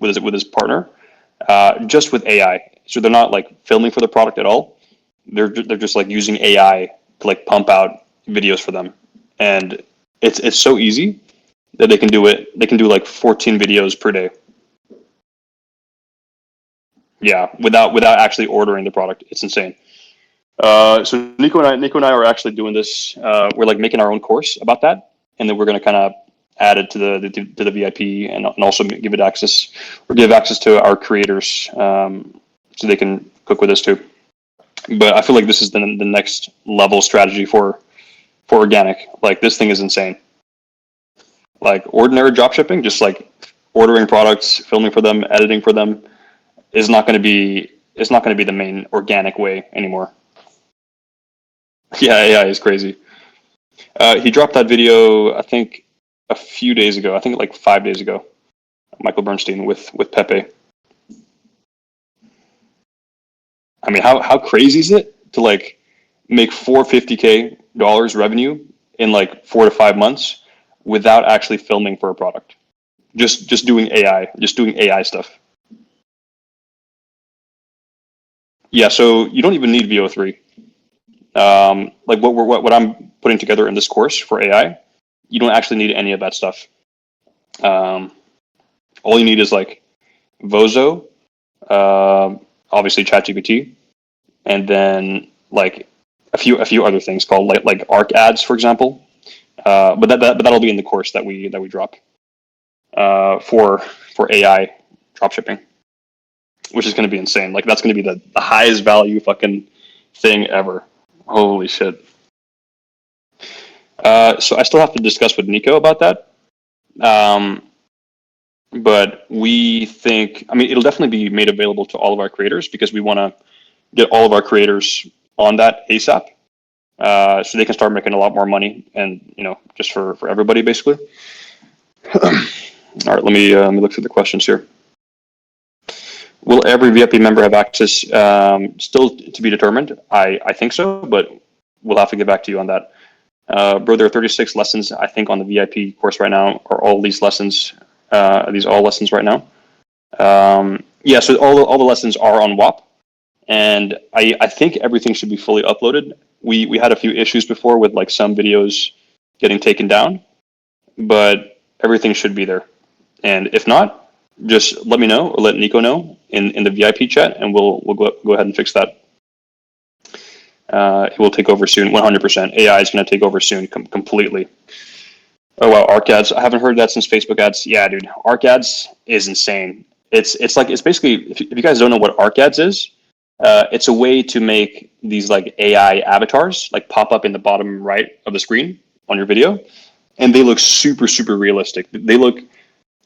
with his partner, just with AI. So they're not like filming for the product at all. They're just like using AI to like pump out videos for them, and it's so easy that they can do it. They can do like 14 videos per day. Yeah, without actually ordering the product. It's insane. So Nico and I are actually doing this. We're like making our own course about that, and then we're going to kind of add it to the VIP, and also give it access, or give access to our creators, so they can cook with us too. But I feel like this is the next level strategy for organic. Like this thing is insane. Like ordinary drop shipping, just like ordering products, filming for them, editing for them, is not going to be the main organic way anymore. Yeah, it's crazy. He dropped that video, I think, a few days ago. I think like 5 days ago. Michael Bernstein with Pepe. I mean, how crazy is it to like make $450K revenue in like 4 to 5 months without actually filming for a product? Just doing AI stuff. Yeah, so you don't even need VO3. Like what I'm putting together in this course for AI, you don't actually need any of that stuff. Um, all you need is like Vozo, obviously ChatGPT, and then like a few other things called like Arc ads, for example. But that'll be in the course that we drop for AI dropshipping, which is going to be insane. Like that's going to be the highest value fucking thing ever. Holy shit. So I still have to discuss with Nico about that. Um, but we think, I mean, it'll definitely be made available to all of our creators because we want to get all of our creators on that ASAP, so they can start making a lot more money, and just for everybody basically. All right, let me look through the questions here. Will every VIP member have access? Still to be determined. I think so, but we'll have to get back to you on that. Bro, there are 36 lessons, I think, on the VIP course right now. Are all these lessons, these all lessons right now? Yeah, so all the lessons are on WAP, and I think everything should be fully uploaded. We had a few issues before with like some videos getting taken down, but everything should be there. And if not, just let me know or let Nico know in the VIP chat, and we'll go ahead and fix that. It will take over soon, 100%. AI is going to take over soon, completely. Oh wow, Arc ads. I haven't heard that since Facebook ads. Yeah, dude, Arc ads is insane. It's basically, if you guys don't know what Arc ads is, it's a way to make these like AI avatars like pop up in the bottom right of the screen on your video, and they look super realistic. They look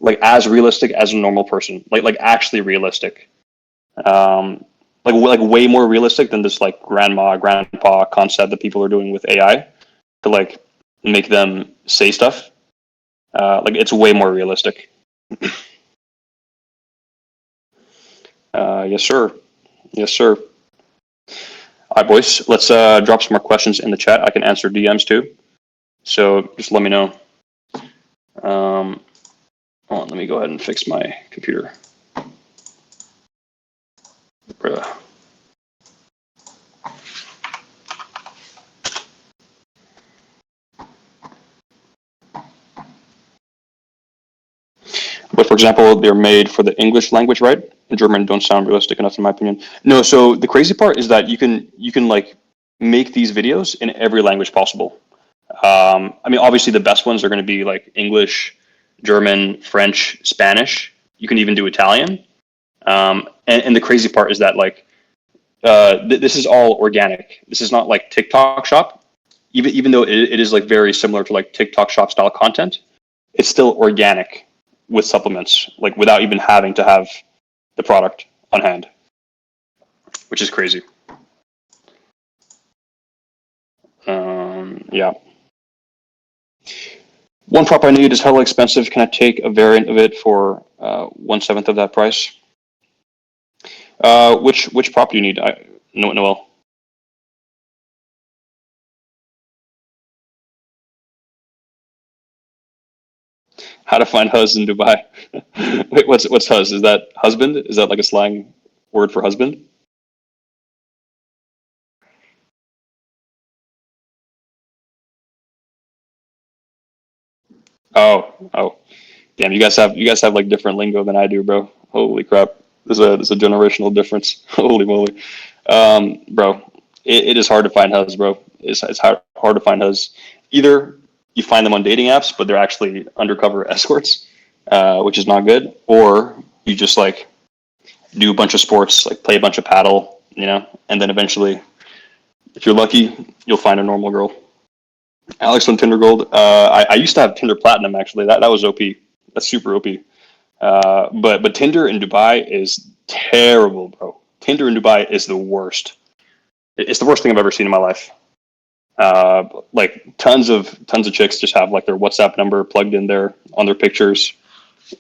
like as realistic as a normal person, like actually realistic. Like way more realistic than this like grandpa concept that people are doing with AI to like make them say stuff. Like it's way more realistic. Yes, sir. Yes, sir. All right, boys. Let's drop some more questions in the chat. I can answer DMs too. So just let me know. Hold on, let me go ahead and fix my computer. But for example, they're made for the English language, right? In German don't sound realistic enough, in my opinion. No, so the crazy part is that you can like make these videos in every language possible. I mean, obviously the best ones are going to be like English, German, French, Spanish. You can even do Italian. And the crazy part is that like this is all organic. This is not like TikTok Shop. Even though it is like very similar to like TikTok Shop style content, it's still organic with supplements, like without even having to have the product on hand, which is crazy. Yeah. One prop I need is hella expensive. Can I take a variant of it for 1/7 of that price? Which prop do you need? Noel. how to find huz in Dubai. Wait, what's huz? Is that husband? Is that like a slang word for husband? Oh. Damn, you guys have like different lingo than I do, bro. Holy crap. There's a generational difference. Holy moly. Bro, it is hard to find huz, bro. It's hard to find huz. Either you find them on dating apps, but they're actually undercover escorts, which is not good, or you just like do a bunch of sports, like play a bunch of paddle, and then eventually, if you're lucky, you'll find a normal girl. Alex on Tinder Gold. I used to have Tinder Platinum actually. That was OP. That's super OP. But Tinder in Dubai is terrible, bro. Tinder in Dubai is the worst. It's the worst thing I've ever seen in my life. Like tons of chicks just have like their WhatsApp number plugged in there on their pictures,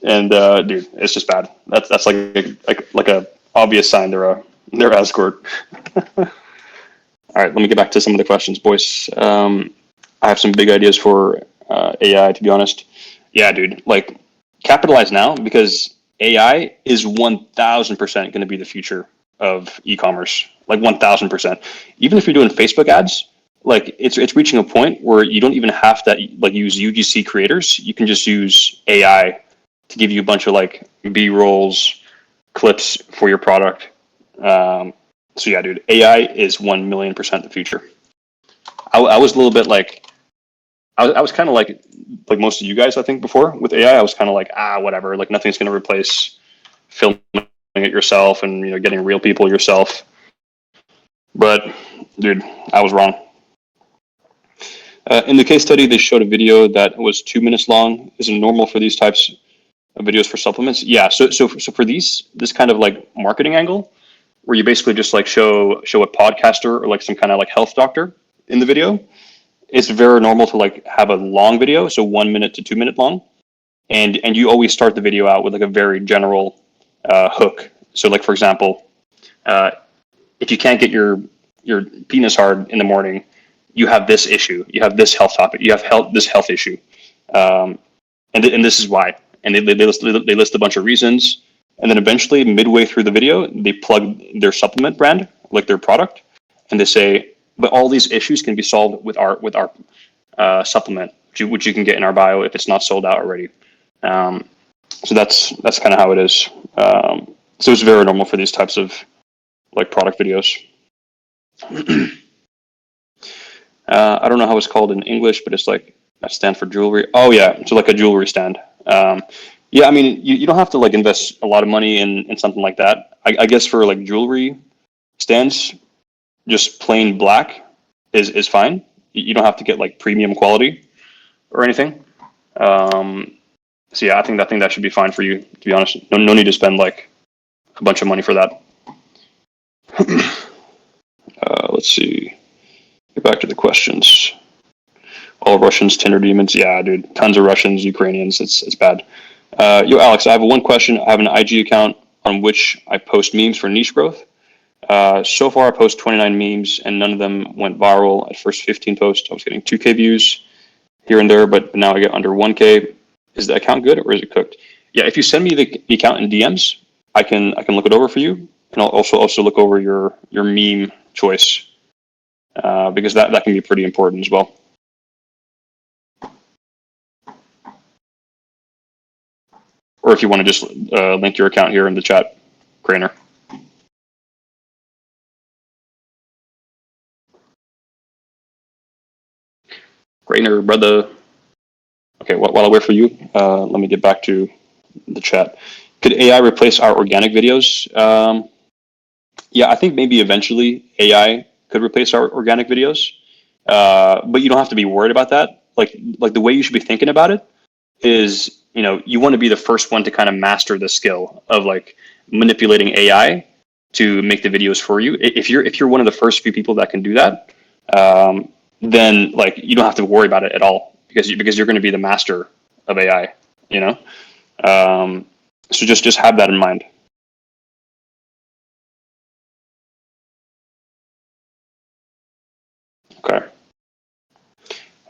and dude, it's just bad. That's like a obvious sign they're escort. All right, let me get back to some of the questions, boys. I have some big ideas for AI, to be honest. Yeah, dude, like capitalize now because AI is 1000% going to be the future of e-commerce. Like 1000%. Even if you're doing Facebook ads, like it's reaching a point where you don't even have to like use UGC creators. You can just use AI to give you a bunch of like B rolls, clips for your product. So yeah, dude, AI is 1,000,000% the future. I was a little bit like I was kind of like most of you guys, I think, before with AI. I was kind of like, whatever, like nothing's going to replace filming it yourself and getting real people yourself. But dude, I was wrong. In the case study, they showed a video that was 2 minutes long. Is it normal for these types of videos for supplements? Yeah. So for this kind of like marketing angle, where you basically just like show a podcaster or like some kind of like health doctor in the video, it's very normal to like have a long video, so 1 minute to 2 minute long, and you always start the video out with like a very general hook. So like for example, uh, if you can't get your penis hard in the morning, you have this issue, you have this health topic, you have this health issue, um, and this is why. And they list a bunch of reasons, and then eventually midway through the video, they plug their supplement brand, like their product, and they say, but all these issues can be solved with our supplement, which you can get in our bio if it's not sold out already. So that's kind of how it is. So it's very normal for these types of like product videos. I don't know how it's called in English, but it's like that stand for jewelry. Oh yeah, so like a jewelry stand. Yeah, I mean you don't have to like invest a lot of money in something like that. I guess for like jewelry stands, just plain black is fine. You don't have to get like premium quality or anything. Um, so yeah, I think that should be fine for you. To be honest, no need to spend like a bunch of money for that. Let's see. Get back to the questions. All Russians, Tinder demons. Yeah, dude, tons of Russians, Ukrainians. It's bad. Yo, Alex, I have one question. I have an IG account on which I post memes for niche growth. So far, I post 29 memes, and none of them went viral. At first 15 posts, I was getting 2K views here and there, but now I get under 1K. Is the account good or is it cooked? Yeah, if you send me the account in DMs, I can look it over for you, and I'll also look over your meme choice because that can be pretty important as well. Or if you want to just link your account here in the chat, Craner. Craner, brother. Okay, while I wait for you, let me get back to the chat. Could AI replace our organic videos? Yeah, I think maybe eventually AI could replace our organic videos, but you don't have to be worried about that. Like the way you should be thinking about it is, you want to be the first one to kind of master the skill of like manipulating AI to make the videos for you. If you're one of the first few people that can do that, then like you don't have to worry about it at all because you're going to be the master of AI. You know, so just have that in mind. Okay.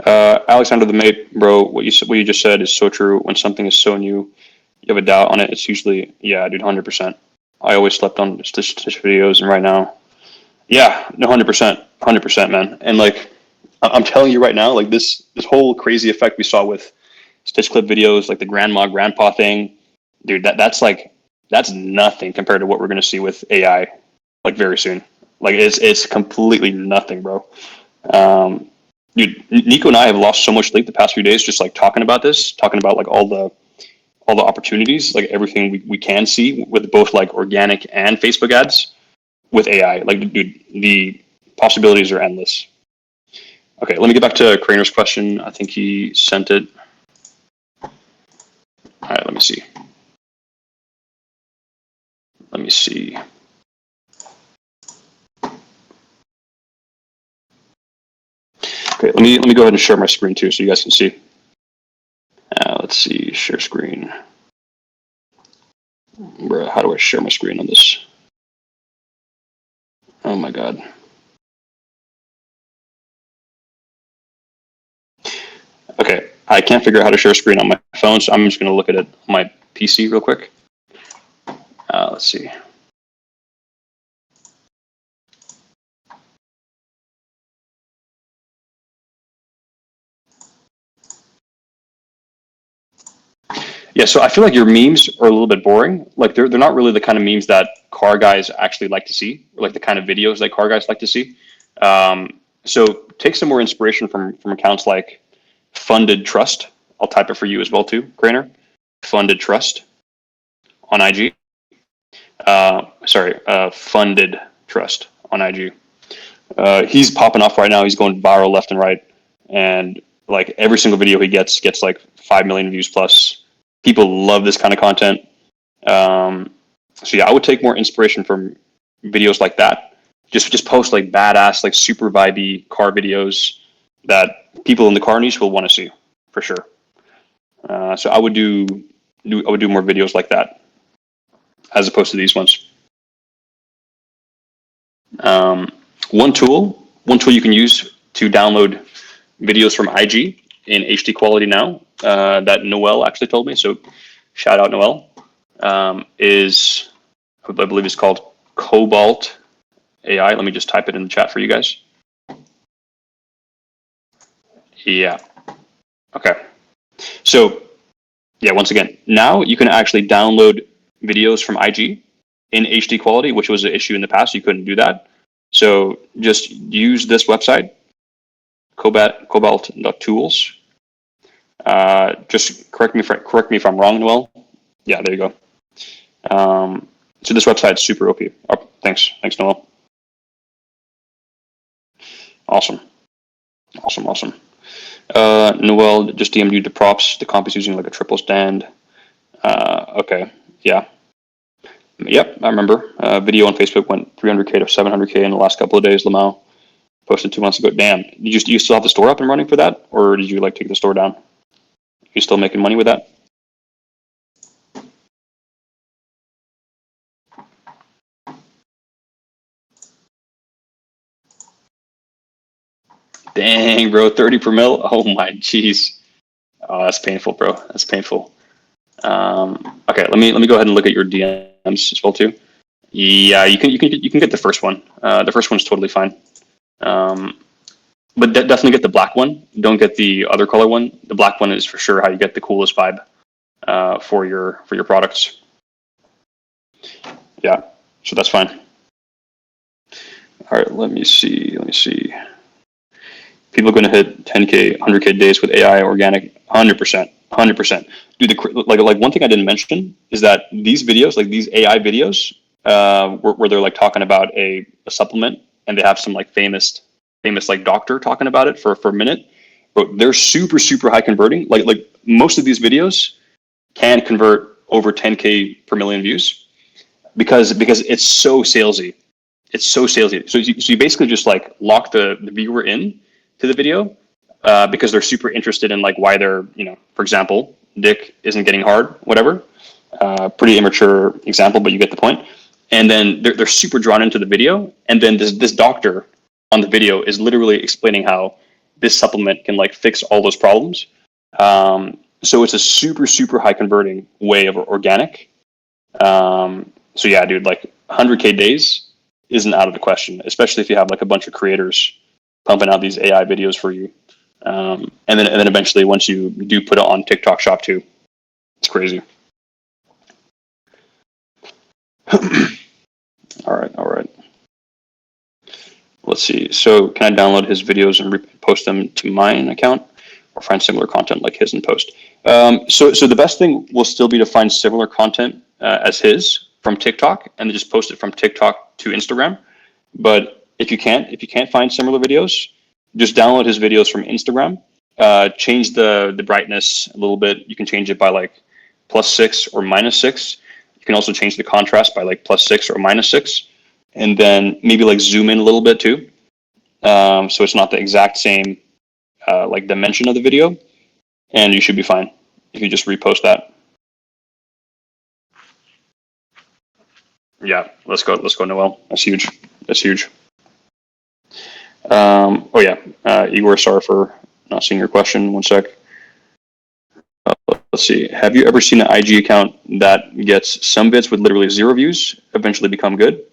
Alexander the Mate, bro, what you just said is so true. When something is so new, you have a doubt on it. It's usually, yeah, dude, 100%. I always slept on Stitch videos, and right now, yeah, no, 100%, 100%, man. And like, I'm telling you right now, like this whole crazy effect we saw with Stitch clip videos, like the grandpa thing, dude, that's nothing compared to what we're gonna see with AI, like very soon. Like it's completely nothing, bro. Um, Dude, Nico and I have lost so much sleep the past few days just like talking about this, talking about like all the opportunities, like everything we can see with both like organic and Facebook ads with AI. Like, dude, the possibilities are endless. Okay, let me get back to Crainer's question. I think he sent it. All right, let me see. Let me see. Okay, let me go ahead and share my screen too, so you guys can see. Let's see, share screen. Bruh, how do I share my screen on this? Oh my god. Okay, I can't figure out how to share a screen on my phone, so I'm just going to look at it on my PC real quick. Let's see. Yeah, so I feel like your memes are a little bit boring. Like they're not really the kind of memes that car guys actually like to see, or like the kind of videos that car guys like to see. So take some more inspiration from accounts like Funded Trust. I'll type it for you as well too, Craner. Funded Trust on IG. Funded Trust on IG. He's popping off right now. He's going viral left and right, and like every single video he gets like 5 million views plus. People love this kind of content. So yeah, I would take more inspiration from videos like that. Just post like badass, like super vibey car videos that people in the car niche will want to see for sure. So I would do more videos like that as opposed to these ones. Um, one tool you can use to download videos from IG in HD quality now that Noel actually told me. So shout out Noel. Is I believe it's called Cobalt AI. Let me just type it in the chat for you guys. Yeah. Okay. So yeah, once again, now you can actually download videos from IG in HD quality, which was an issue in the past. You couldn't do that. So just use this website, cobalt.tools. Just correct me if I'm wrong, Noel. Yeah, there you go. So this website's super OP. Oh, thanks, Noel. Awesome. Noel just DM'd you the props. The comp is using like a triple stand. Okay, yeah. Yep, I remember. Video on Facebook went 300K to 700K in the last couple of days. Lamau posted 2 months ago. Damn, you still have the store up and running for that, or did you like take the store down? You still making money with that? Dang, bro, 30 per mil. Oh my jeez. Oh, that's painful, bro. That's painful. Okay, let me go ahead and look at your DMs as well too. Yeah, you can get the first one. The first one's totally fine. But definitely get the black one. Don't get the other color one. The black one is for sure how you get the coolest vibe for your products. Yeah, so that's fine. All right, let me see. People are going to hit 10K, 100K days with AI organic, 100%. Dude, like one thing I didn't mention is that these videos, like these AI videos, where they're like talking about a supplement and they have some like famous like doctor talking about it for a minute, but they're super high converting. Like most of these videos can convert over 10K per million views because it's so salesy. It's so salesy. So you basically just like lock the viewer in to the video because they're super interested in like why they're, for example, dick isn't getting hard, whatever. Pretty immature example, but you get the point. And then they're super drawn into the video. And then this doctor on the video is literally explaining how this supplement can like fix all those problems. So it's a super, super high converting way of organic. So yeah, dude, like 100K days isn't out of the question, especially if you have like a bunch of creators pumping out these AI videos for you. And then eventually once you do put it on TikTok Shop too, it's crazy. All right. Let's see. So can I download his videos and post them to mine account, or find similar content like his and post? So the best thing will still be to find similar content as his from TikTok, and then just post it from TikTok to Instagram. But if you can't find similar videos, just download his videos from Instagram. Change the brightness a little bit. You can change it by like +6 or -6. You can also change the contrast by like +6 or -6, and then maybe like zoom in a little bit too. So it's not the exact same like dimension of the video, and you should be fine if you just repost that. Yeah, let's go, Noel. That's huge. Oh yeah, Igor, sorry for not seeing your question. One sec. Let's see. Have you ever seen an IG account that gets some bits with literally 0 views eventually become good?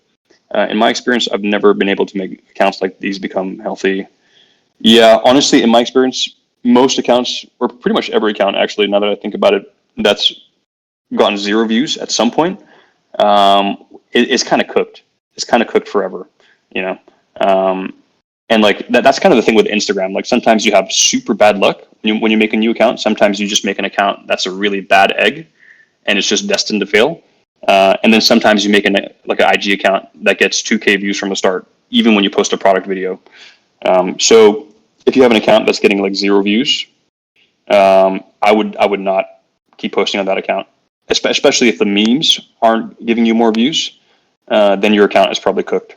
In my experience, I've never been able to make accounts like these become healthy. Yeah, honestly, in my experience, most accounts, or pretty much every account actually, now that I think about it, that's gotten 0 views at some point, it's kind of cooked. It's kind of cooked forever, you know? And like that's kind of the thing with Instagram. Like sometimes you have super bad luck when you make a new account. Sometimes you just make an account that's a really bad egg, and it's just destined to fail. And then sometimes you make an IG account that gets 2K views from the start, even when you post a product video. So if you have an account that's getting like 0 views, I would not keep posting on that account, especially if the memes aren't giving you more views. Then your account is probably cooked.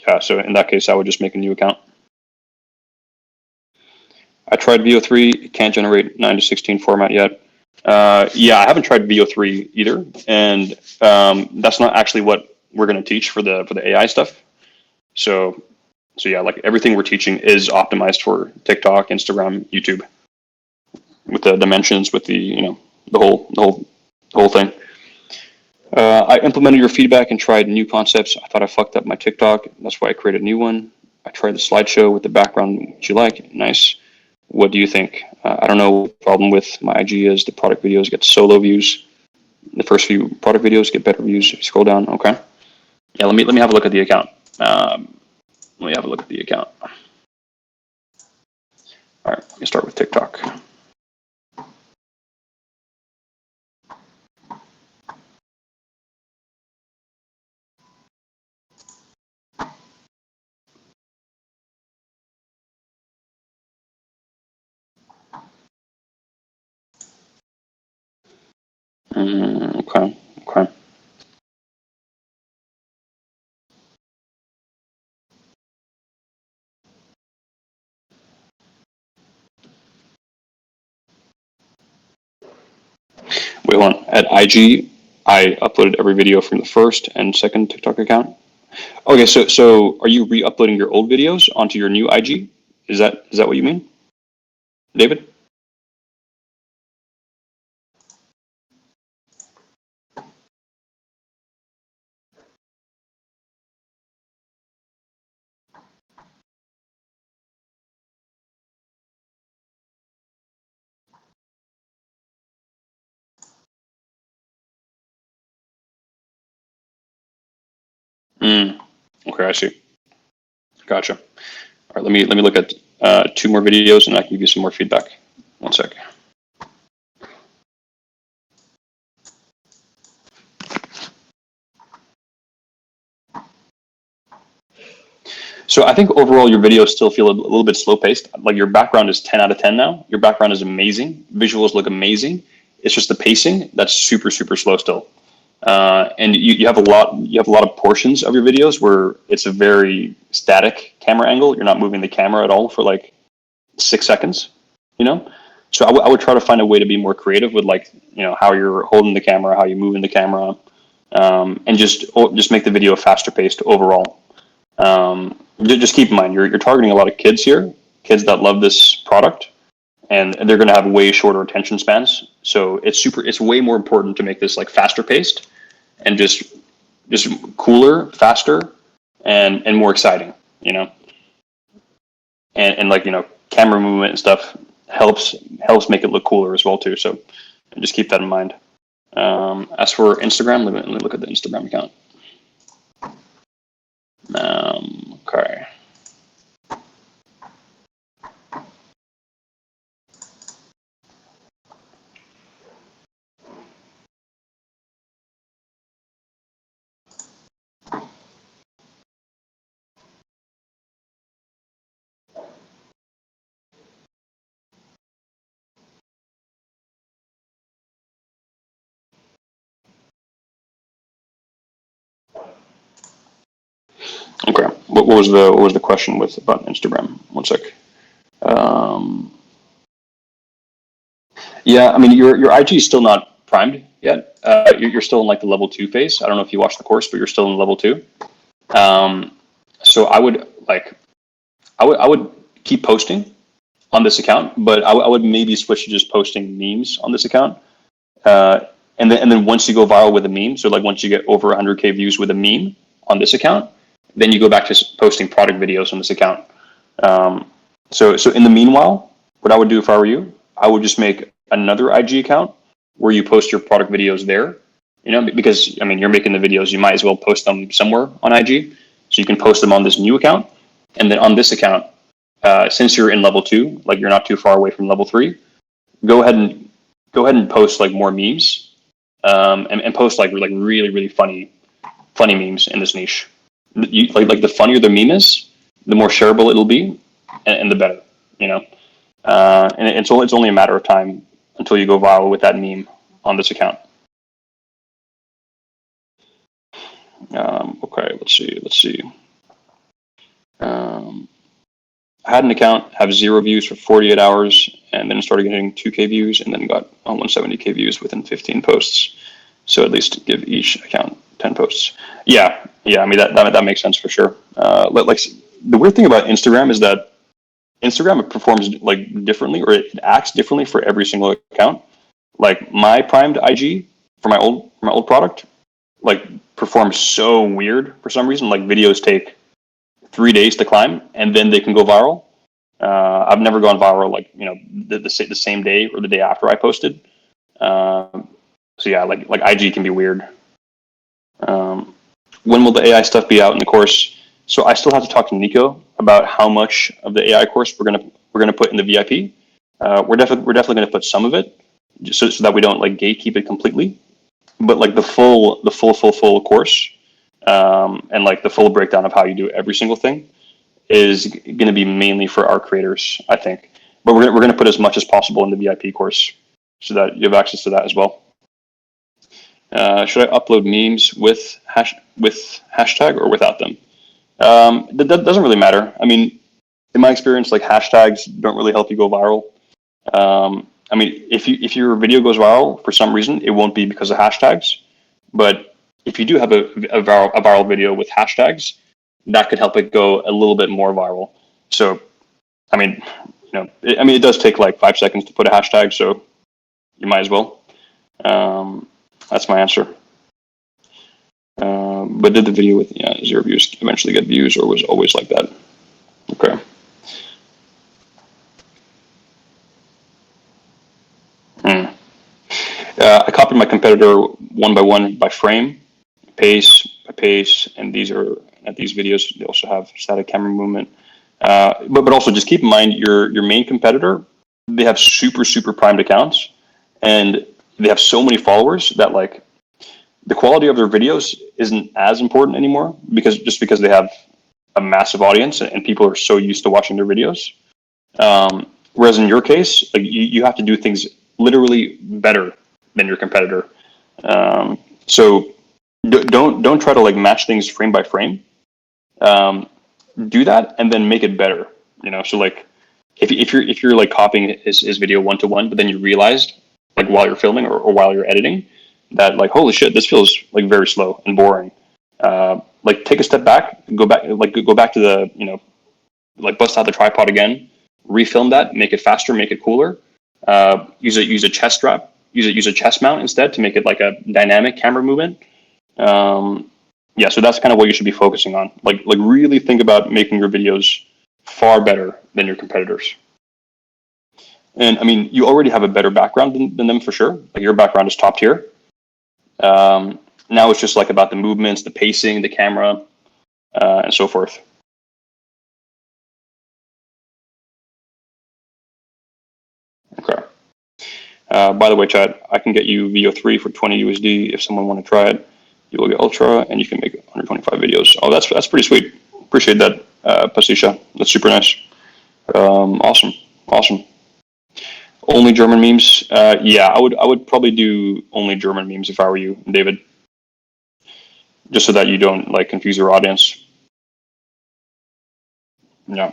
Yeah, so in that case, I would just make a new account. I tried VO3, it can't generate 9:16 format yet. Yeah, I haven't tried VO3 either, and that's not actually what we're going to teach for the AI stuff. So yeah, like everything we're teaching is optimized for TikTok, Instagram, YouTube, with the dimensions, with the the whole thing. I implemented your feedback and tried new concepts. I thought I fucked up my TikTok. That's why I created a new one. I tried the slideshow with the background. What you like? Nice. What do you think? I don't know what the problem with my IG is. The product videos get solo views. The first few product videos get better views. Scroll down. Okay. Yeah. Let me have a look at the account. Let me have a look at the account. All right. Let me start with TikTok. Okay. Wait, hold on. At IG, I uploaded every video from the first and second TikTok account. Okay, so are you re-uploading your old videos onto your new IG? Is that what you mean, David? Okay, I see. Gotcha. All right, let me look at 2 more videos, and I can give you some more feedback. One sec. So I think overall your videos still feel a little bit slow paced. Like your background is 10 out of 10 now. Your background is amazing. Visuals look amazing. It's just the pacing that's super slow still. And you have a lot of portions of your videos where it's a very static camera angle. You're not moving the camera at all for like 6 seconds, you know? So I would try to find a way to be more creative with like, how you're holding the camera, how you're moving the camera, and just make the video faster paced overall. just keep in mind you're targeting a lot of kids here, kids that love this product, and they're going to have way shorter attention spans. So it's way more important to make this like faster paced and just cooler, faster, and more exciting. You know, and like camera movement and stuff helps make it look cooler as well too. So just keep that in mind. As for Instagram, let me look at the Instagram account. Okay. Okay. What was the question with about Instagram? One sec. Yeah, I mean your IG is still not primed yet. You're still in like the level 2 phase. I don't know if you watched the course, but you're still in level 2. So I would keep posting on this account, but I would maybe switch to just posting memes on this account. And then once you go viral with a meme, so like once you get over 100K views with a meme on this account, then you go back to posting product videos on this account. So in the meanwhile, what I would do if I were you, I would just make another IG account where you post your product videos there. Because I mean you're making the videos, you might as well post them somewhere on IG. So you can post them on this new account, and then on this account, since you're in level 2, like you're not too far away from level 3, go ahead and post like more memes, and post like really funny memes in this niche. Like the funnier the meme is, the more shareable it'll be, and the better. And it's only a matter of time until you go viral with that meme on this account. Okay, let's see. I had an account have 0 views for 48 hours, and then started getting 2K views, and then got 170K views within 15 posts. So at least give each account 10 posts. Yeah. I mean that makes sense for sure. Like the weird thing about Instagram is that Instagram performs like differently, or it acts differently for every single account. Like my primed IG for my old product, like performs so weird for some reason. Like videos take 3 days to climb, and then they can go viral. I've never gone viral like the same day or the day after I posted. So yeah, like IG can be weird. When will the AI stuff be out in the course? So I still have to talk to Nico about how much of the AI course we're gonna put in the VIP. We're definitely gonna put some of it, just so that we don't like gatekeep it completely. But like the full course, and like the full breakdown of how you do every single thing is going to be mainly for our creators, I think. But we're going to put as much as possible in the VIP course so that you have access to that as well. Should I upload memes with hashtag or without them? That doesn't really matter. I mean, in my experience, like hashtags don't really help you go viral. I mean, if your video goes viral for some reason, it won't be because of hashtags. But if you do have a viral video with hashtags, that could help it go a little bit more viral. So, I mean, it does take like 5 seconds to put a hashtag, so you might as well. That's my answer. But did the video with 0 views eventually get views, or was always like that? Okay. I copied my competitor one by one by frame, pace by pace, and these videos. They also have static camera movement. But also just keep in mind your main competitor. They have super primed accounts, and they have so many followers that like the quality of their videos isn't as important anymore because they have a massive audience and people are so used to watching their videos. Whereas in your case, like you have to do things literally better than your competitor. So don't try to like match things frame by frame. Do that and then make it better. So like if you're like copying his video 1-to-1, but then you realized like while you're filming or while you're editing that like holy shit, this feels like very slow and boring. like take a step back, go back to the, like bust out the tripod again, refilm that, make it faster, make it cooler. Use a chest strap, use a chest mount instead to make it like a dynamic camera movement. Yeah, so that's kind of what you should be focusing on. Like really think about making your videos far better than your competitors. And I mean, you already have a better background than them for sure. Like your background is top tier. Now it's just like about the movements, the pacing, the camera, and so forth. Okay. By the way, Chad, I can get you VO3 for 20 USD if someone want to try it. You will get Ultra, and you can make 125 videos. Oh, that's pretty sweet. Appreciate that, Pasisha. That's super nice. Awesome. Only German memes. Yeah, I would probably do only German memes if I were you, David. Just so that you don't like confuse your audience. Yeah.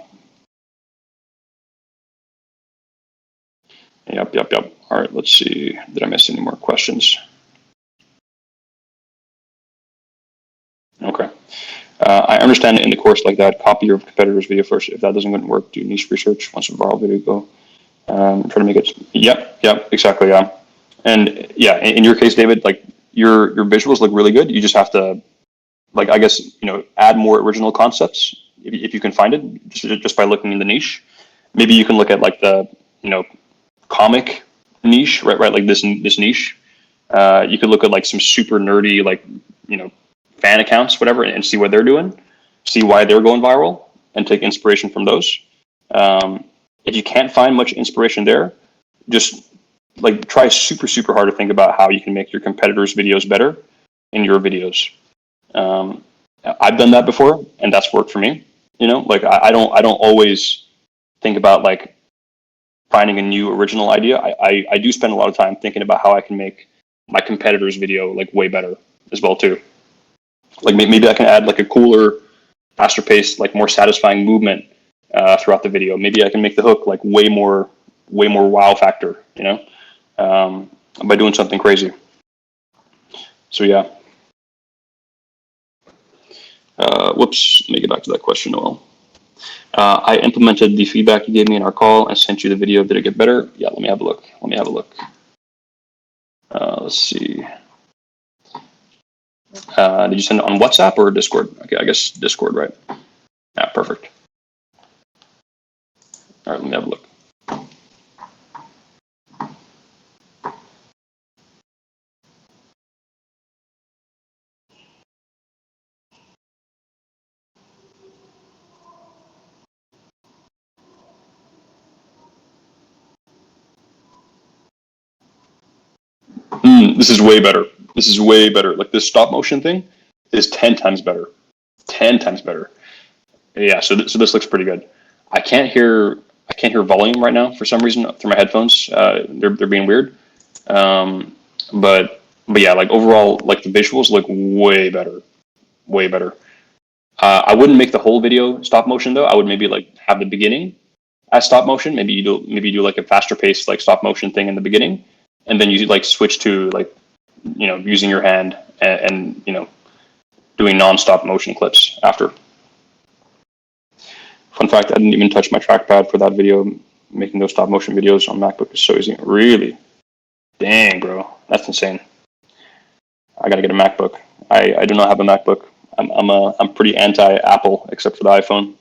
Yep. All right, let's see. Did I miss any more questions? Okay. I understand in the course like that, copy your competitor's video first. If that doesn't work, do niche research. Once a viral video go, try to make it. Yep, exactly. Yeah. And yeah, in your case, David, like your visuals look really good. You just have to, like, I guess, add more original concepts if you can find it just by looking in the niche. Maybe you can look at like the, comic niche, right? Like this niche. You could look at like some super nerdy, like, fan accounts, whatever, and see what they're doing, see why they're going viral, and take inspiration from those. If you can't find much inspiration there, just like try super hard to think about how you can make your competitors' videos better in your videos. I've done that before, and that's worked for me. Like I don't always think about like finding a new original idea. I do spend a lot of time thinking about how I can make my competitor's video like way better as well too. Like maybe I can add like a cooler, faster paced, like more satisfying movement throughout the video. Maybe I can make the hook like way more wow factor, by doing something crazy. So yeah. Whoops, let me get back to that question, Noel. I implemented the feedback you gave me in our call and sent you the video. Did it get better? Yeah, let me have a look. Let's see. Did you send it on WhatsApp or Discord? Okay, I guess Discord, right? Yeah, perfect. All right, let me have a look. This is way better. Like this stop motion thing is 10 times better. 10 times better. Yeah, so this looks pretty good. I can't hear volume right now for some reason through my headphones. They're being weird. But yeah, like overall, like the visuals look way better. I wouldn't make the whole video stop motion though. I would maybe like have the beginning as stop motion. Maybe you do like a faster paced like stop motion thing in the beginning, and then you like switch to like using your hand and doing non-stop motion clips after. Fun fact: I didn't even touch my trackpad for that video. Making those stop motion videos on MacBook is so easy. Really, dang, bro, that's insane. I gotta get a MacBook. I do not have a MacBook. I'm pretty anti-Apple except for the iPhone.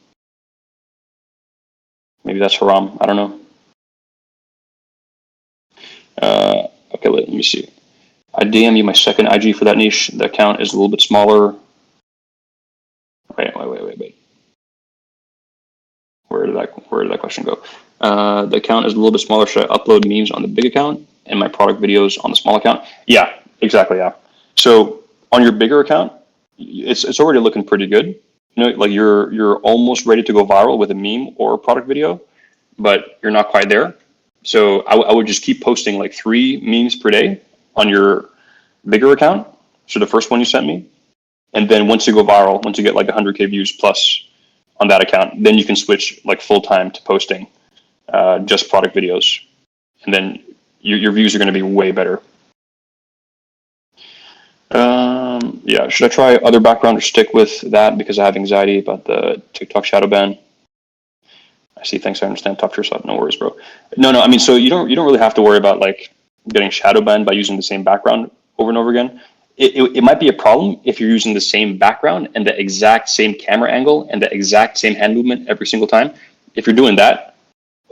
Maybe that's haram. I don't know. Okay, let me see. I DM you my second IG for that niche. The account is a little bit smaller. Wait. Where did that question go? The account is a little bit smaller. Should I upload memes on the big account and my product videos on the small account? Yeah, exactly. Yeah. So on your bigger account, it's already looking pretty good. Like you're almost ready to go viral with a meme or a product video, but you're not quite there. So I would just keep posting like 3 memes per day on your bigger account. So the first one you sent me, and then once you go viral, once you get like 100K views plus on that account, then you can switch like full time to posting just product videos, and then your views are going to be way better. Yeah, should I try other background or stick with that because I have anxiety about the TikTok shadow ban? I see. Thanks. I understand. Top tier slot. No worries, bro. No. I mean, so you don't really have to worry about like getting shadow banned by using the same background over and over again. It might be a problem if you're using the same background and the exact same camera angle and the exact same hand movement every single time. If you're doing that,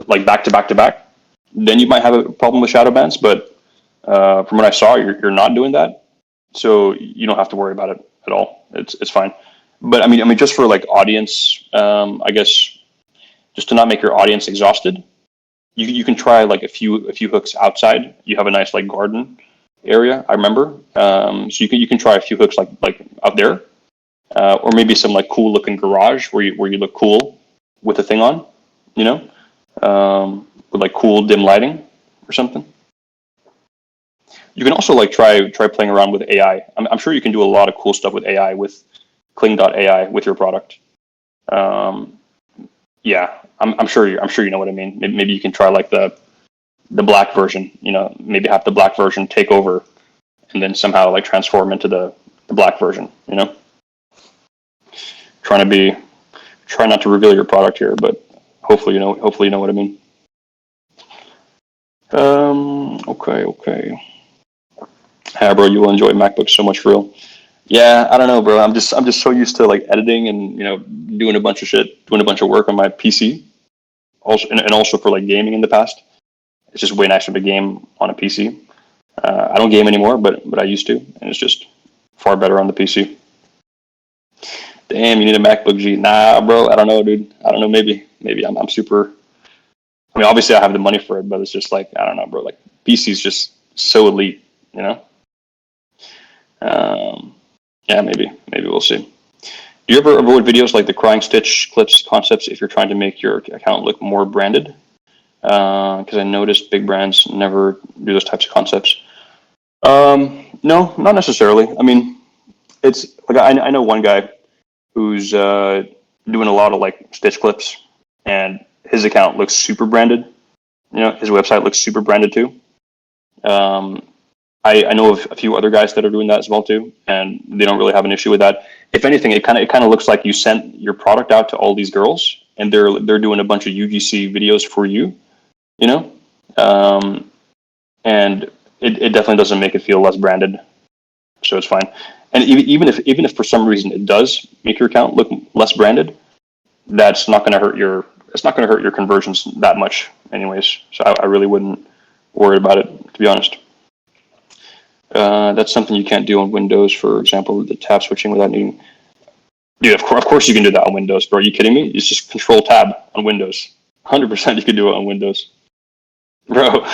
like back to back to back, then you might have a problem with shadow bans. But from what I saw, you're not doing that, so you don't have to worry about it at all. It's fine. But I mean, just for like audience, I guess just to not make your audience exhausted, you can try like a few hooks outside. You have a nice like garden area, I remember. So you can try a few hooks like out there, or maybe some like cool looking garage where you look cool with the thing on, you know, with like cool dim lighting or something. You can also like try playing around with AI. I'm sure you can do a lot of cool stuff with AI with Kling.ai with your product. Um, yeah, I'm sure you know what I mean. Maybe you can try like the black version. You know, maybe have the black version take over, and then somehow like transform into the black version. You know, trying to be try not to reveal your product here, but hopefully you know what I mean. Okay. Yeah, bro, you will enjoy MacBooks so much for real. Yeah, I don't know, bro. I'm just so used to like editing and doing a bunch of shit, doing a bunch of work on my PC. Also, and also for like gaming in the past. It's just way nicer to game on a PC. I don't game anymore, but I used to, and it's just far better on the PC. Damn, you need a MacBook G. Nah, bro. I don't know, dude. I don't know. Maybe I'm super. I mean, obviously I have the money for it, but it's just like I don't know, bro. Like PC is just so elite, you know. Um, yeah, maybe we'll see. Do you ever avoid videos like the crying stitch clips concepts if you're trying to make your account look more branded? Because I noticed big brands never do those types of concepts. No, not necessarily. I mean, it's like I know one guy who's doing a lot of like stitch clips, and his account looks super branded. You know, his website looks super branded too. Um, I know of a few other guys that are doing that as well too, and they don't really have an issue with that. If anything, it kind of looks like you sent your product out to all these girls, and they're doing a bunch of UGC videos for you. You know, um, and it definitely doesn't make it feel less branded, so it's fine. And even if for some reason it does make your account look less branded, that's not going to hurt your it's not going to hurt your conversions that much, anyways. So I really wouldn't worry about it, to be honest. That's something you can't do on Windows, for example, the tab switching without needing. Dude, of course you can do that on Windows, bro. Are you kidding me? It's just Control Tab on Windows. 100% you can do it on Windows, bro.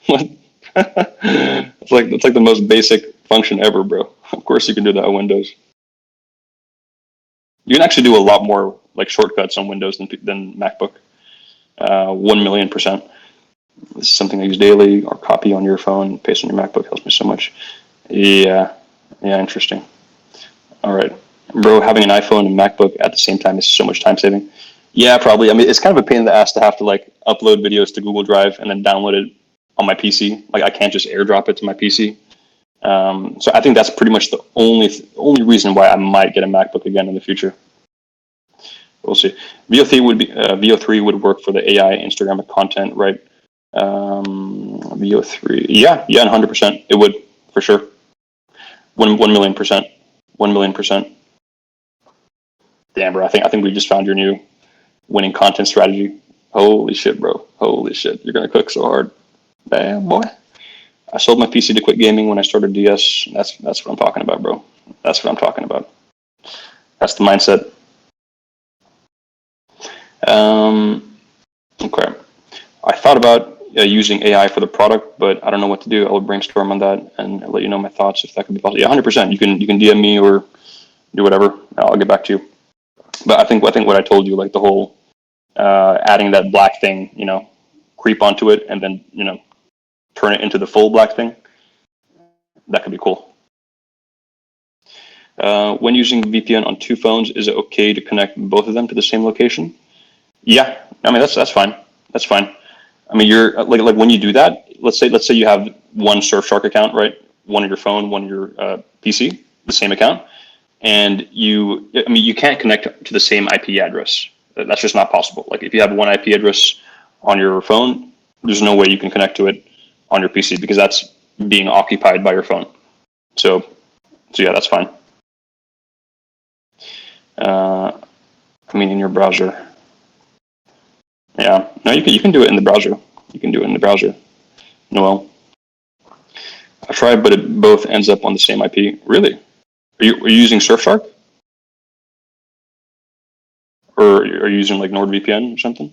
What? It's like the most basic function ever, bro. Of course you can do that on Windows. You can actually do a lot more like shortcuts on Windows than MacBook. 1,000,000%. This is something I use daily, or copy on your phone, paste on your MacBook helps me so much. Yeah, yeah, interesting. All right, bro. Having an iPhone and MacBook at the same time is so much time saving. Yeah, probably. I mean, it's kind of a pain in the ass to have to like upload videos to Google Drive and then download it on my PC. Like I can't just AirDrop it to my PC. So I think that's pretty much the only reason why I might get a MacBook again in the future. We'll see. VO3 would work for the AI Instagram content, right? VO3, yeah, and 100%, it would for sure. 1,000,000%, 1,000,000%. Damn, bro, I think we just found your new winning content strategy. Holy shit, bro. Holy shit, you're gonna cook so hard. Damn, boy. I sold my PC to quit gaming when I started DS. That's what I'm talking about, bro. That's what I'm talking about. That's the mindset. Okay. I thought about using AI for the product, but I don't know what to do. I will brainstorm on that and let you know my thoughts if that could be possible. Yeah, 100%. You can DM me or do whatever. I'll get back to you. But I think what I told you, like the whole adding that black thing, creep onto it and then turn it into the full black thing. That could be cool. When using VPN on two phones, is it okay to connect both of them to the same location? Yeah, I mean that's fine. That's fine. I mean, you're like when you do that. Let's say you have one Surfshark account, right? One on your phone, one on your PC. the same account, and you can't connect to the same IP address. That's just not possible. Like if you have one IP address on your phone, there's no way you can connect to it on your PC because that's being occupied by your phone. So yeah, that's fine. In your browser. Yeah, no, you can do it in the browser. You can do it in the browser. Noel. I've tried, but it both ends up on the same IP. Really? Are you using Surfshark? Or are you using like NordVPN or something?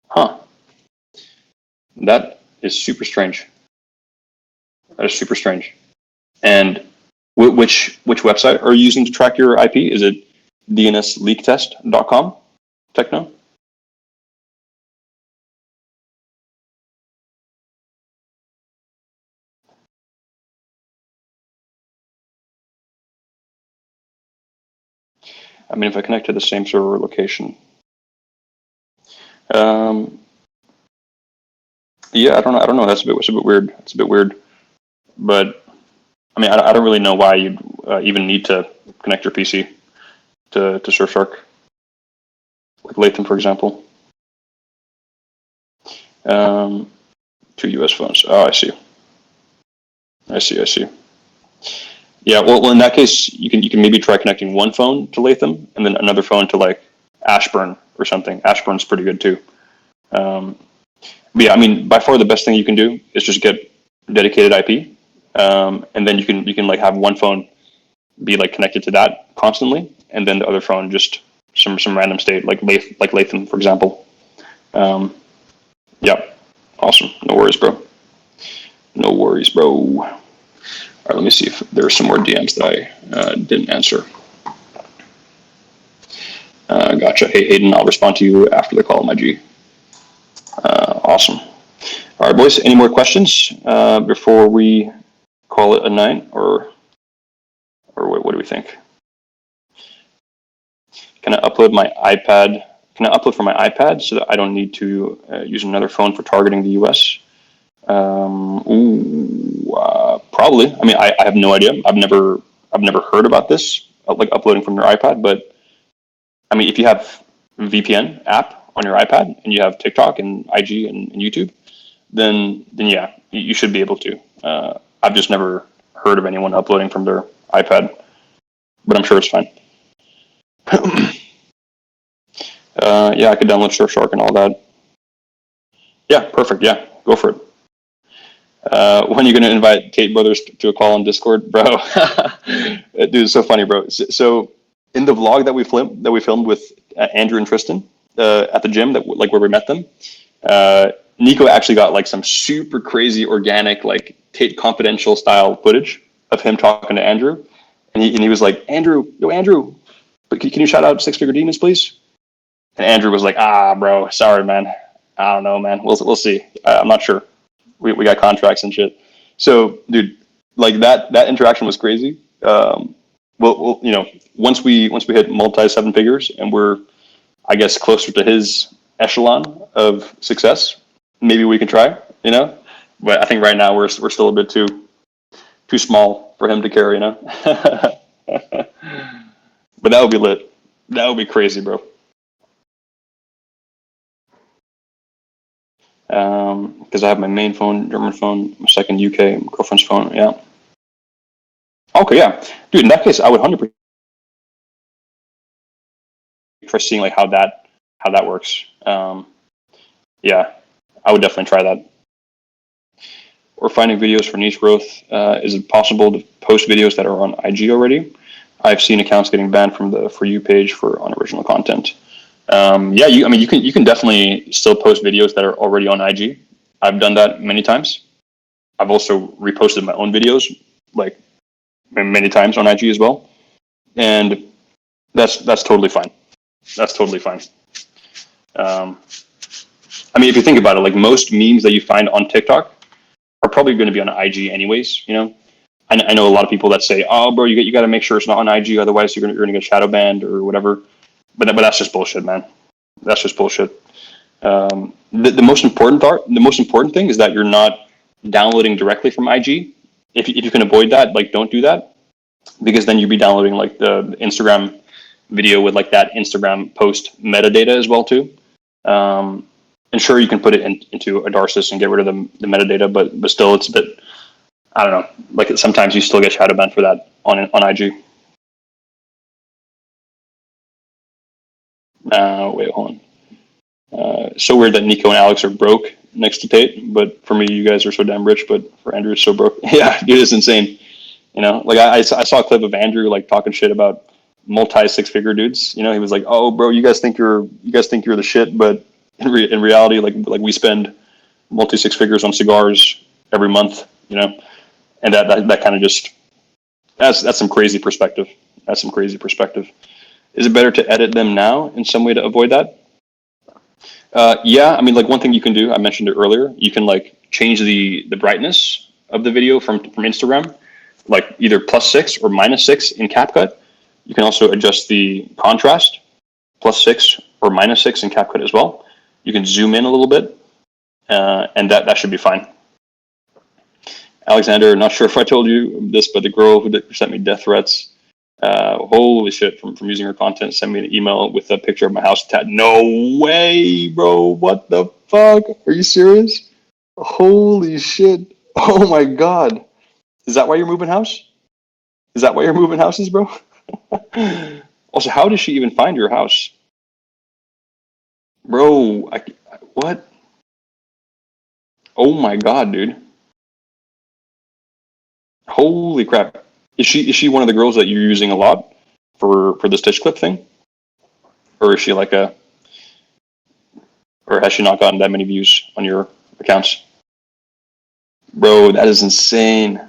Huh. That is super strange. That is super strange. And which website are you using to track your IP? Is it dnsleaktest.com? Techno? If I connect to the same server location. Yeah, I don't know. That's a bit weird. It's a bit weird. But I don't really know why you'd even need to connect your PC to Surfshark, like Latham, for example. Two US phones. Oh, I see. I see. Yeah, well, in that case, you can maybe try connecting one phone to Latham and then another phone to like Ashburn or something. Ashburn's pretty good too. But yeah, by far the best thing you can do is just get dedicated IP, and then you can like have one phone be like connected to that constantly, and then the other phone just some random state like Latham, for example. Yeah, awesome. No worries, bro. No worries, bro. All right, let me see if there are some more DMs that I didn't answer. Gotcha. Hey, Hayden, I'll respond to you after the call, my G. Awesome. All right, boys, any more questions before we call it a night, or what do we think? Can I upload my iPad? Can I upload from my iPad so that I don't need to use another phone for targeting the US? Probably. I have no idea. I've never heard about this, like uploading from your iPad. But if you have VPN app on your iPad and you have TikTok and IG and YouTube, then yeah, you should be able to. I've just never heard of anyone uploading from their iPad, but I'm sure it's fine. Yeah, I could download Surfshark and all that. Yeah, perfect. Yeah, go for it. When are you going to invite Tate Brothers to a call on Discord, bro? Dude, it's so funny, bro. So in the vlog that we filmed with Andrew and Tristan at the gym, where we met them, Nico actually got like some super crazy organic, like Tate Confidential style footage of him talking to Andrew, and he was like, Andrew, but can you shout out Six Figure Demons, please? And Andrew was like, bro, sorry, man. I don't know, man. We'll see. I'm not sure. We got contracts and shit. So, dude, like that interaction was crazy. Well, once we hit multi 7 figures and we're, I guess, closer to his echelon of success, maybe we can try. But I think right now we're still a bit too small for him to carry. But that would be lit. That would be crazy, bro. Because I have my main phone, German phone, my second UK girlfriend's phone. Yeah. Okay, yeah, dude. In that case, I would 100% try seeing like how that works. Yeah, I would definitely try that. Or finding videos for niche growth. Is it possible to post videos that are on IG already? I've seen accounts getting banned from the For You page for unoriginal content. Yeah, you can definitely still post videos that are already on IG. I've done that many times. I've also reposted my own videos like many times on IG as well, and that's totally fine. That's totally fine. If you think about it, like most memes that you find on TikTok are probably going to be on IG anyways. I know a lot of people that say, "Oh, bro, you got to make sure it's not on IG, otherwise you're going to get shadow banned or whatever." But that's just bullshit, man. That's just bullshit. The most important thing is that you're not downloading directly from IG if you can avoid that, like don't do that, because then you'd be downloading like the Instagram video with like that Instagram post metadata as well too. And sure, you can put it into a Darcis and get rid of the metadata, but still, it's a bit, I don't know. Like sometimes you still get shadow banned for that on IG. Wait, hold on. So weird that Nico and Alex are broke next to Tate, but for me, you guys are so damn rich. But for Andrew, it's so broke. Yeah, dude, it's insane. You know, like I saw a clip of Andrew like talking shit about multi six-figure dudes. You know, he was like, "Oh, bro, you guys think you're the shit, but in reality, like we spend multi six figures on cigars every month." You know, and that kind of just that's some crazy perspective. That's some crazy perspective. Is it better to edit them now in some way to avoid that? Yeah, I mean, like one thing you can do, I mentioned it earlier, you can like change the brightness of the video from Instagram, like either +6 or -6 in CapCut. You can also adjust the contrast, +6 or -6 in CapCut as well. You can zoom in a little bit, and that should be fine. Alexander, not sure if I told you this, but the girl who sent me death threats, holy shit, from using her content, sent me an email with a picture of my house tat. No way, bro. What the fuck? Are you serious? Holy shit. Oh my god. Is that why you're moving house? Is that why you're moving houses, bro? Also, how does she even find your house? Bro, what? Oh my god, dude. Holy crap. Is she one of the girls that you're using a lot for the stitch clip thing? Or is she like or has she not gotten that many views on your accounts? Bro, that is insane.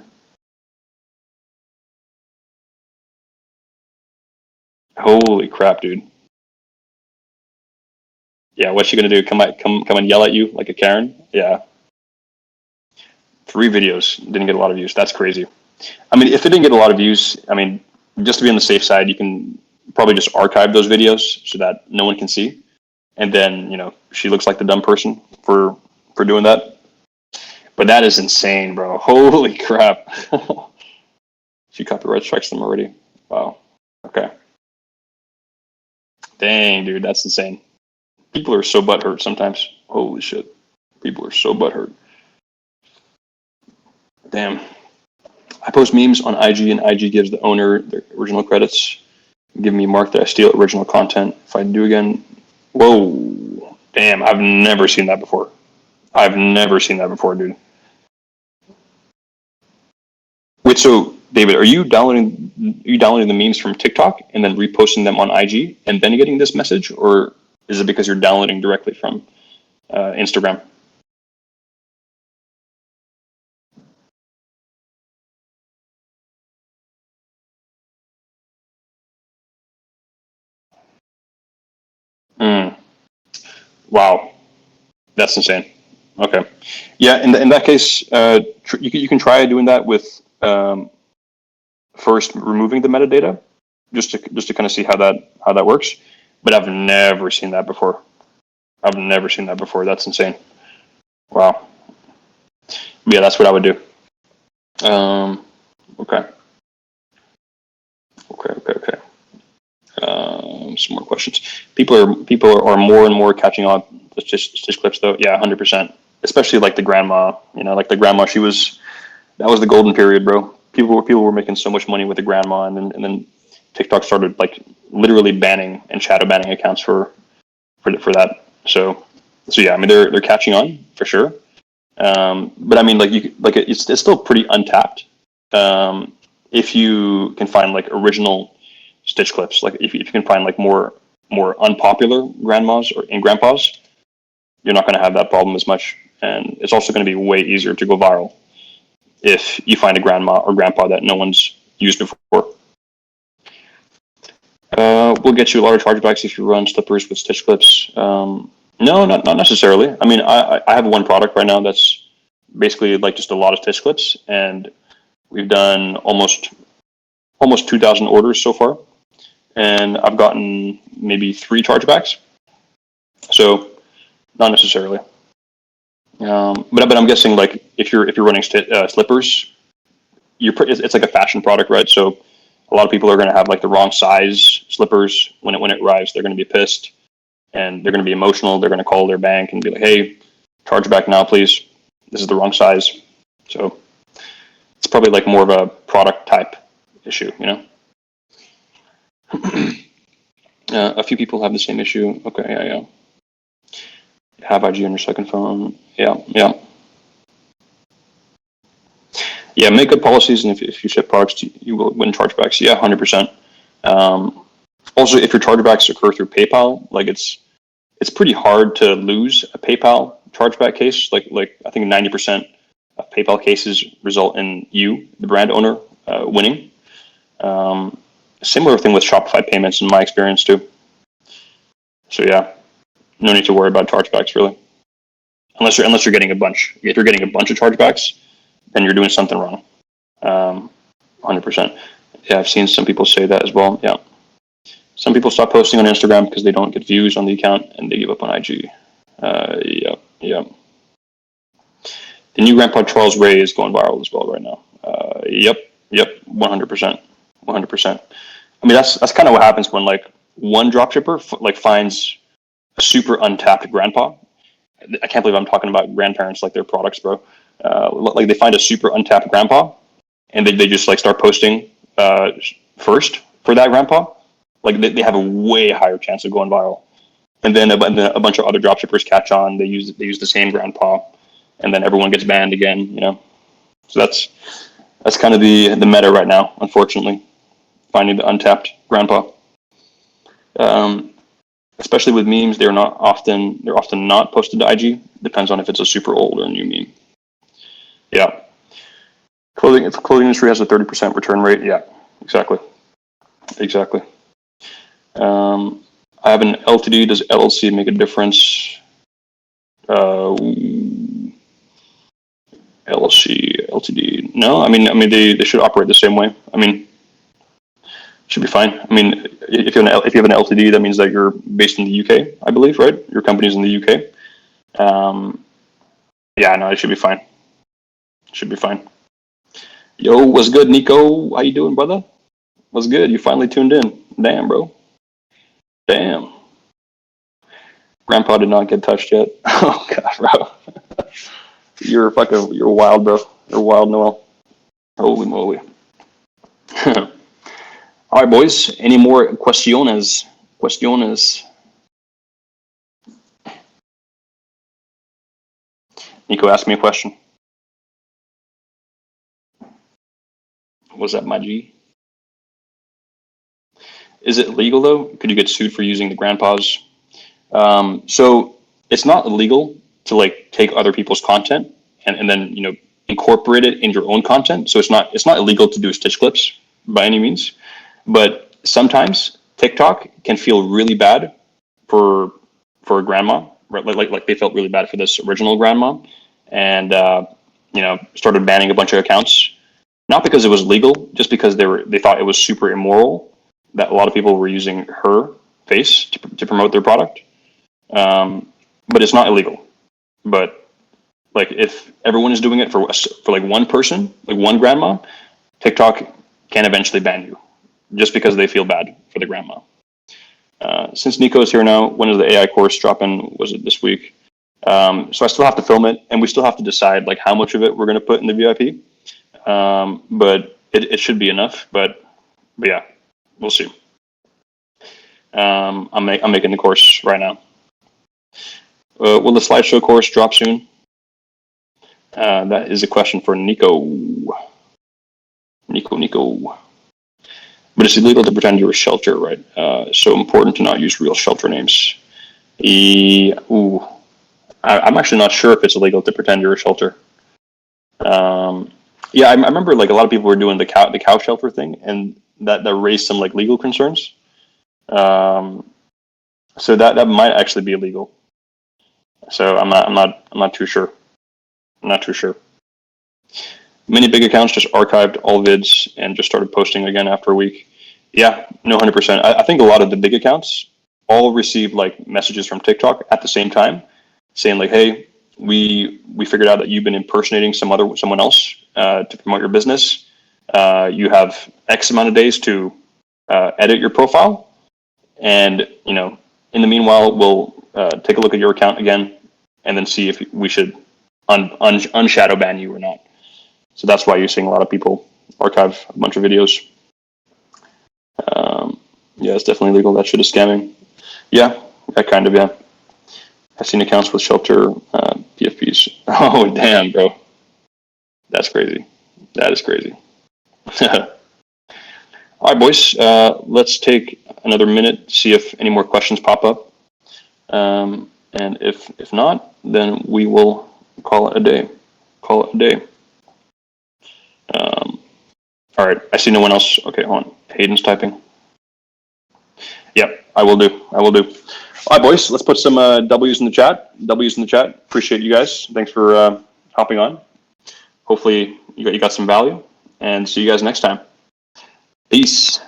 Holy crap, dude. Yeah, what's she gonna do? Come and yell at you like a Karen? Yeah. 3 videos didn't get a lot of views. That's crazy. I mean, if it didn't get a lot of views, I mean, just to be on the safe side, you can probably just archive those videos so that no one can see. And then, she looks like the dumb person for doing that. But that is insane, bro. Holy crap. She copyright strikes them already. Wow. Okay. Dang, dude, that's insane. People are so butthurt sometimes. Holy shit. People are so butthurt. Damn. I post memes on IG and IG gives the owner the original credits. Give me mark that I steal original content. If I do again, whoa. Damn, I've never seen that before. I've never seen that before, dude. Wait, so David, are you downloading the memes from TikTok and then reposting them on IG and then getting this message, or is it because you're downloading directly from Instagram? Mm. Wow, that's insane. Okay, yeah. In that case, you can try doing that with first removing the metadata, just to kind of see how that works. But I've never seen that before. I've never seen that before. That's insane. Wow. Yeah, that's what I would do. Okay. Okay. Some more questions. People are more and more catching on to stitch clips, though. Yeah, 100%. Especially like the grandma. Like the grandma. That was the golden period, bro. People were making so much money with the grandma, and then TikTok started like literally banning and shadow banning accounts for that. So yeah, I mean they're catching on for sure. But I mean it's still pretty untapped. If you can find like original stitch clips, like if you can find like more unpopular grandmas and grandpas, you're not going to have that problem as much, and it's also going to be way easier to go viral if you find a grandma or grandpa that no one's used before. We'll get you a lot of chargebacks if you run slippers with stitch clips. No, not necessarily. I mean, I have one product right now that's basically like just a lot of stitch clips, and we've done almost 2,000 orders so far, and I've gotten maybe 3 chargebacks. So not necessarily. But I'm guessing like if you're running slippers, it's like a fashion product, right? So a lot of people are going to have like the wrong size slippers when it arrives. They're going to be pissed and they're going to be emotional. They're going to call their bank and be like, "Hey, charge back now, please. This is the wrong size." So it's probably like more of a product type issue, you know. A few people have the same issue. Okay, yeah. Have IG on your second phone. Yeah. Yeah, make good policies, and if you ship products, you will win chargebacks. Yeah, 100%. Also, if your chargebacks occur through PayPal, like it's pretty hard to lose a PayPal chargeback case. Like I think 90% of PayPal cases result in you, the brand owner, winning. Similar thing with Shopify payments in my experience too. So yeah, no need to worry about chargebacks really, unless you're getting a bunch. If you're getting a bunch of chargebacks, then you're doing something wrong. 100%. Yeah, I've seen some people say that as well. Yeah. Some people stop posting on Instagram because they don't get views on the account and they give up on IG. Yeah. The new Grandpa Charles Ray is going viral as well right now. Yep, 100%, 100%. I mean, that's kind of what happens when like one dropshipper like finds a super untapped grandpa. I can't believe I'm talking about grandparents like their products, bro. Like they find a super untapped grandpa, and they just like start posting first for that grandpa. Like they have a way higher chance of going viral. And then a bunch of other dropshippers catch on. They use the same grandpa, and then everyone gets banned again. You know, so that's kind of the meta right now. Unfortunately, finding the untapped grandpa. Especially with memes, they're often not posted to IG. Depends on if it's a super old or a new meme. Yeah, if the clothing industry has a 30% return rate, yeah, exactly. I have an LTD. Does LLC make a difference? LLC, LTD. No, I mean they should operate the same way. I mean, should be fine. I mean, if you have an LTD, that means that you're based in the UK, I believe, right? Your company's in the UK. Yeah, no, it should be fine. Should be fine. Yo, what's good, Nico? How you doing, brother? What's good? You finally tuned in. Damn, bro. Damn. Grandpa did not get touched yet. Oh god, bro. You're wild, bro. You're wild, Noel. Holy moly. All right, boys. Any more questiones? Nico asked me a question. Was that my G? Is it legal though? Could you get sued for using the grandpas? So it's not illegal to like take other people's content and then incorporate it in your own content. So it's not illegal to do stitch clips by any means, but sometimes TikTok can feel really bad for a grandma, right? Like they felt really bad for this original grandma, and started banning a bunch of accounts. Not because it was legal, just because they thought it was super immoral that a lot of people were using her face to promote their product. But it's not illegal. But like if everyone is doing it for like one person, like one grandma, TikTok can eventually ban you just because they feel bad for the grandma. Since Nico is here now, when is the AI course dropping? Was it this week? So I still have to film it, and we still have to decide like how much of it we're going to put in the VIP. But it should be enough. But yeah, we'll see. I'm making the course right now. Will the slideshow course drop soon? That is a question for Nico. But it's illegal to pretend you're a shelter, right? So important to not use real shelter names. I'm actually not sure if it's illegal to pretend you're a shelter. Yeah, I remember like a lot of people were doing the cow shelter thing, and that raised some like legal concerns. So that might actually be illegal. So I'm not too sure. Many big accounts just archived all vids and just started posting again after a week. Yeah, no, 100%. I think a lot of the big accounts all received like messages from TikTok at the same time, saying like, "Hey, we figured out that you've been impersonating someone else to promote your business. You have X amount of days to edit your profile, and in the meanwhile, we'll take a look at your account again, and then see if we should unshadow ban you or not. So that's why you're seeing a lot of people archive a bunch of videos. Yeah, it's definitely legal. That shit is scamming. Yeah, kind of, yeah. I've seen accounts with shelter PFPs. Oh, damn, bro. That's crazy. That is crazy. All right, boys. Let's take another minute, see if any more questions pop up. And if not, then we will call it a day. All right, I see no one else. Okay, hold on. Hayden's typing. Yep, I will do. All right, boys, let's put some W's in the chat. Appreciate you guys. Thanks for hopping on. Hopefully you got some value, and see you guys next time. Peace.